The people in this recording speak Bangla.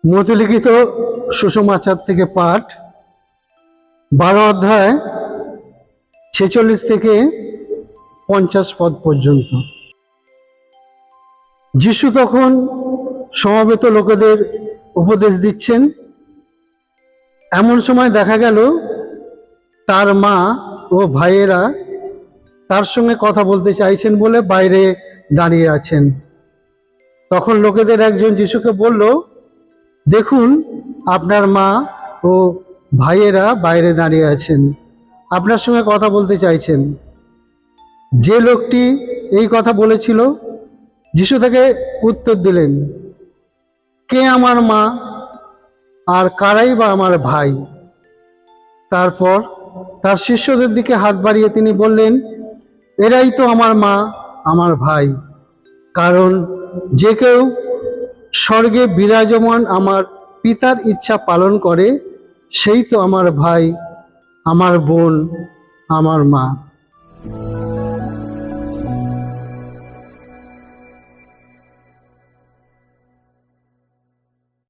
মতিলিখিত সুষমাচার থেকে পাঠ 12 অধ্যায় 46 থেকে 50 পদ পর্যন্ত। যিশু তখন সমবেত লোকেদের উপদেশ দিচ্ছেন। এমন সময় দেখা গেল তার মা ও ভাইয়েরা তার সঙ্গে কথা বলতে চাইছেন বলে বাইরে দাঁড়িয়ে আছেন। তখন লোকেদের একজন যিশুকে বলল, দেখুন আপনার মা ও ভাইয়েরা বাইরে দাঁড়িয়ে আছেন, আপনার সঙ্গে কথা বলতে চাইছেন। যে লোকটি এই কথা বলেছিল যিশু তাকে উত্তর দিলেন, কে আমার মা আর কারাই বা আমার ভাই? তারপর তার শিষ্যদের দিকে হাত বাড়িয়ে তিনি বললেন, এরাই তো আমার মা আমার ভাই। কারণ যে কেউ স্বর্গে বিরাজমান আমার পিতার ইচ্ছা পালন করে সেই তো আমার ভাই, আমার বোন, আমার মা।